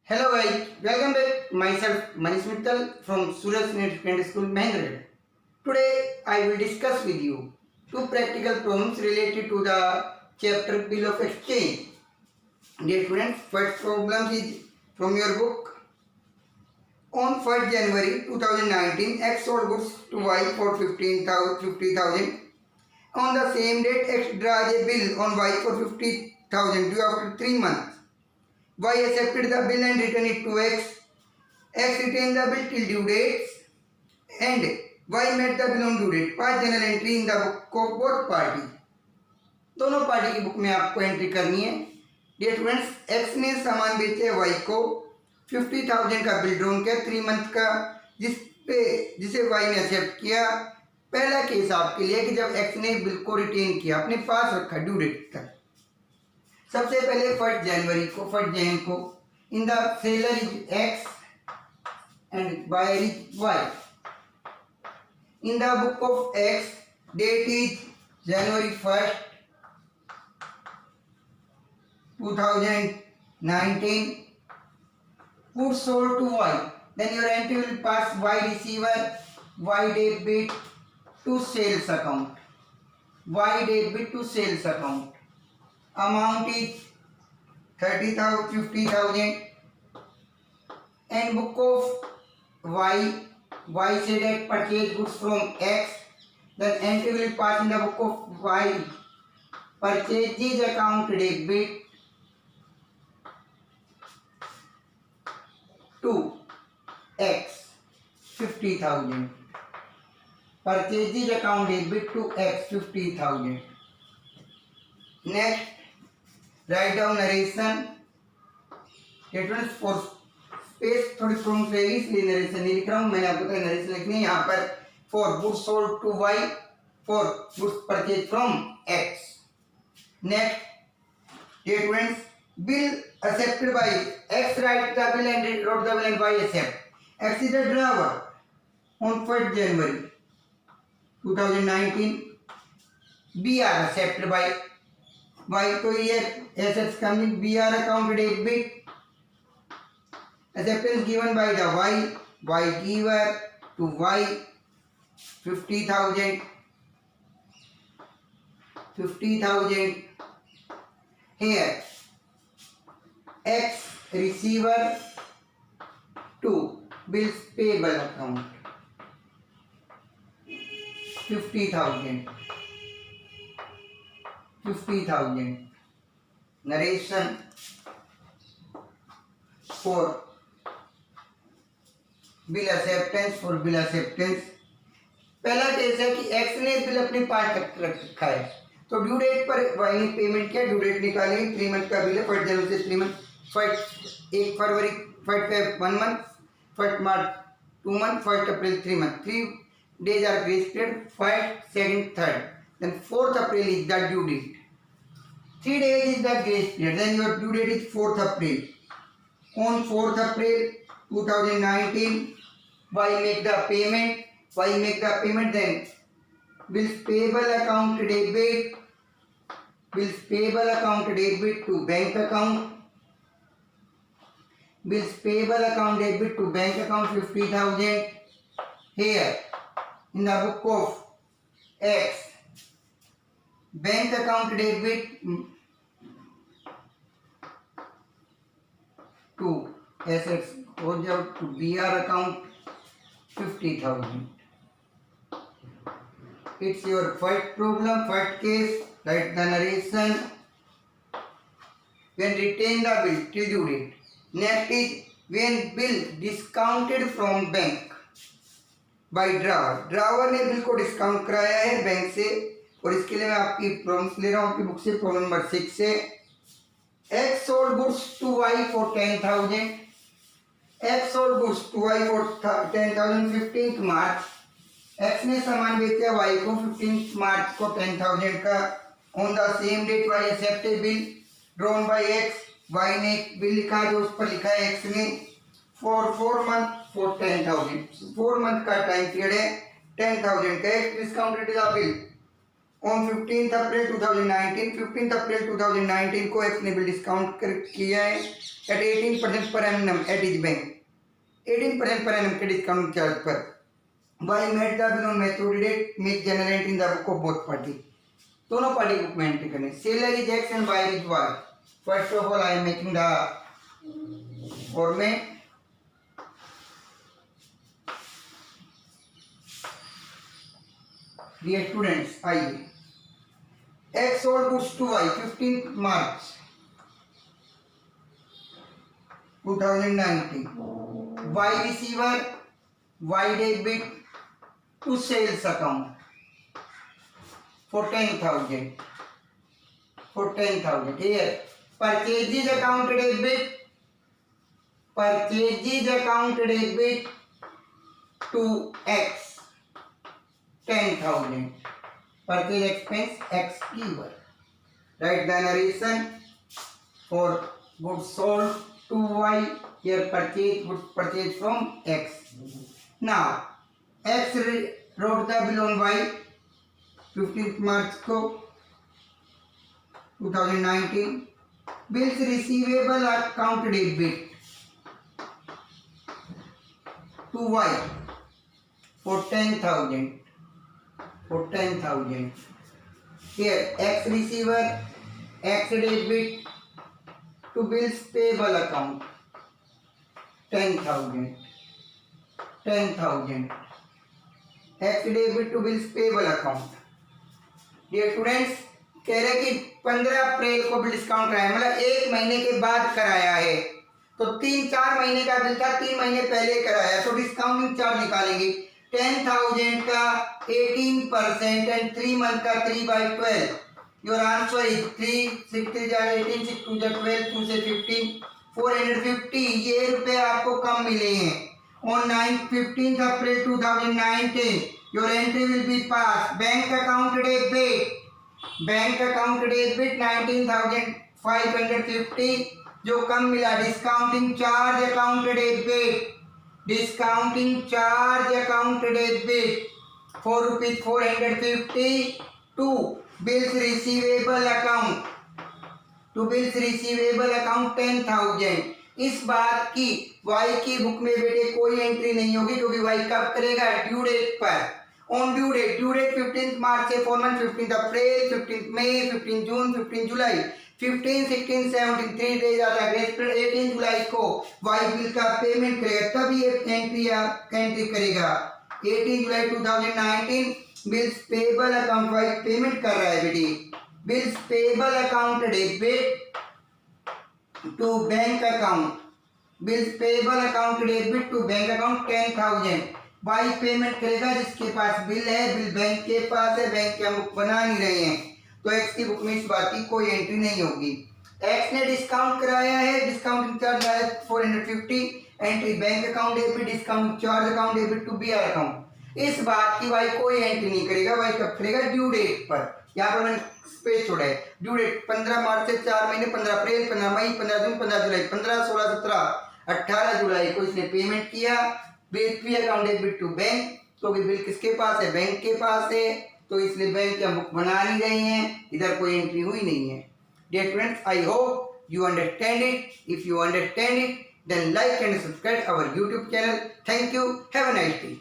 Hello guys, welcome back. Myself Manish Mittal from Suraj Senior Secondary School, Mahendragarh. Today I will discuss with you two practical problems related to the chapter Bill of Exchange. Dear students, first problem is from your book. On 1st January 2019, X sold goods to Y for 50,000. On the same date, X draws a bill on Y for 50,000 due after 3 months. Y accepted the bill and returned it to X. X retained the bill till due dates and Y met the bill on due date. 5 general entry in the book of both party. दोनों party की book में आपको entry करनी है. Dear students, X ने सामान बेचे Y को 50,000 का बिल ड्रॉन किया 3 मंथ का, जिसे Y ने एक्सेप्ट किया. पहला केस आपके लिए कि जब X ने बिल को रिटेन किया, अपने पास रखा ड्यू डेट तक. सबसे पहले 1 जनवरी को in the seller is X and buyer is Y. In the book of X, date is January 1st, 2019. Goods sold to Y. Then your entry will pass Y receiver, Y debit to sales account. Y debit to sales account. Amount is 30,000, 50,000. And book of Y said that purchase goods from X. Then entry will pass in the book of Y. Purchases account debit to X 50,000. Purchases account debit to X 50,000. Next, write down narration. Reference for space थोड़ी problem रहेगी, इसलिए narration नहीं लिख रहा हूँ. मैंने आपको बताया नरेशन लिखनी है. यहाँ पर for goods sold to Y, for goods purchase from X. Next, dear students, bill accepted by X write the bill and wrote the bill and Y accept. X is the drawer on 1st January 2019. B are accepted by Y. तो ये assets coming B are account debit. Acceptance given by the Y giver to Y 50,000. Here X receiver to bills payable account 50,000. Narration for bill acceptance. पहला case है कि X ने bill अपने पास रख रखा है, तो ड्यू डेट पर Y ने पेमेंट किया. ड्यू डेट निकालेंगे. 3 मंथ का बिल है. 1 जनवरी से 3 month, 1 February 1 Feb 1 month, 1 March 2 month, 1 April 3 month. 3 days are grace period. 1st, 2nd, 3rd. Then 4th April is the due date. 3 days is the grace period. Then your due date is 4th April. On 4th April 2019, Y make the payment. Then bills payable account debit to bank account. Bills payable account debit to bank account 50,000. Here in the book of X, bank account debit to assets goes out to BR account 50,000. It's your first problem, first case. Write the narration. When retain the bill till due date. Next is when bill discounted from bank by drawer. Drawer ने bill को discount कराया है bank से, और इसके लिए मैं आपकी प्रॉब्लम्स ले रहा हूँ आपकी बुक से. प्रॉब्लम नंबर 6 से. X sold goods to Y for 10,000. X sold goods to Y for 10,000 15th March. X ने सामान बेचा Y को 15th मार्च को 10,000 का. On the same date Y accepted bill drawn by X. Y ने bill लिखा जो उस पर लिखा है X ने for 4 month for 10,000. 4 मंथ का टाइम पीरियड है. 10,000 का X discounted the bill on 15th April 2019 को एक्स ने बिल डिस्काउंट किया है एट 18% पर एनम एट इज बैंक, 18% पर एनम के डिस्काउंट चार्ज पर। Y made the bill on maturity date make journal entry in the book of both party, दोनों पार्टी बुक में एंट्री करनी। Seller is X and buyer is Y. First of all I am making the format. Dear students, आइए, X sold goods to Y 15th March 2019. Y receiver, Y debit to sales account for 10,000. For 10,000. Here, purchases account debit. Purchases account debit to X 10,000. Purchase expense X keyword. Write the narration for goods sold to Y. Here goods purchased from X. Now X wrote the bill on Y 15th March को 2019. Bills receivable account debit to Y for 10,000. For 10,000. Here X receiver, X debit to bills payable account 10,000. 10,000. X debit to bills payable account. Dear students, कह रहे कि 15 अप्रैल को bill discount कराया, मतलब 1 महीने के बाद कराया है। तो 3-4 महीने का बिल था, 3 महीने पहले कराया, तो डिस्काउंटिंग चार्ज निकालेंगे। 10,000 का 18% एंड 3 मंथ का 3/12। योर आंसर इज 3, 6 3 18, 6 2 12, 2 से 15, 450। ये रुपए आपको कम मिले हैं। On 15th April 2019 your entry will be pass. Bank account debit, bank account debit 19,550 जो कम मिला। Discounting charge account debit, discounting charge account debit ₹450 to bills receivable account, to bills receivable account 10,000। इस बात की वाई की book में बेटे कोई एंट्री नहीं होगी, क्योंकि वाई कब करेगा? ड्यू डेट पर। ऑन ड्यू डेट 15th मार्च से 4 मंथ, 15th अप्रैल, 15th मई, 15 जून, 15 जुलाई, 15, 16, 17 3 डेज आता है। 18 जुलाई को वाई बिल का पेमेंट करेगा, तब ये एंट्री करेगा। 18 जुलाई 2019 bills payable account Y payment कर रहा है बेटी। Bills payable account debit to bank account, bills payable account debit to bank account 10,000। Y payment करेगा जिसके पास बिल है, बिल बैंक के पास है, बैंक के हम बुक बना नहीं रहे हैं, तो एक्स की बुक में इस बात की कोई एंट्री नहीं होगी। एक्स ने डिस्काउंट कराया है, डिस्काउंटिंग चार्ज आया 450, entry bank account debit, discount charge account debit to BR account. इस बात की वाई कोई एंट्री नहीं करेगा। वाई कब करेगा? ड्यू डेट पर। यहाँ पर मैंने स्पेस छोड़ा है। ड्यू डेट 15 मार्च से 4 महीने, 15 अप्रैल, 15 मई, 15 जून, 15 जुलाई, 15, 16, 17, 18 जुलाई को इसने पेमेंट किया। Bill account debit to bank, तो बिल किसके पास है? बैंक के पास है, तो इसलिए बैंक की बुक बना नहीं रहे हैं, इधर कोई एंट्री हुई नहीं है। Dear friends, I hope you understand it. If you understand it, then like and subscribe our YouTube channel. Thank you. Have a nice day.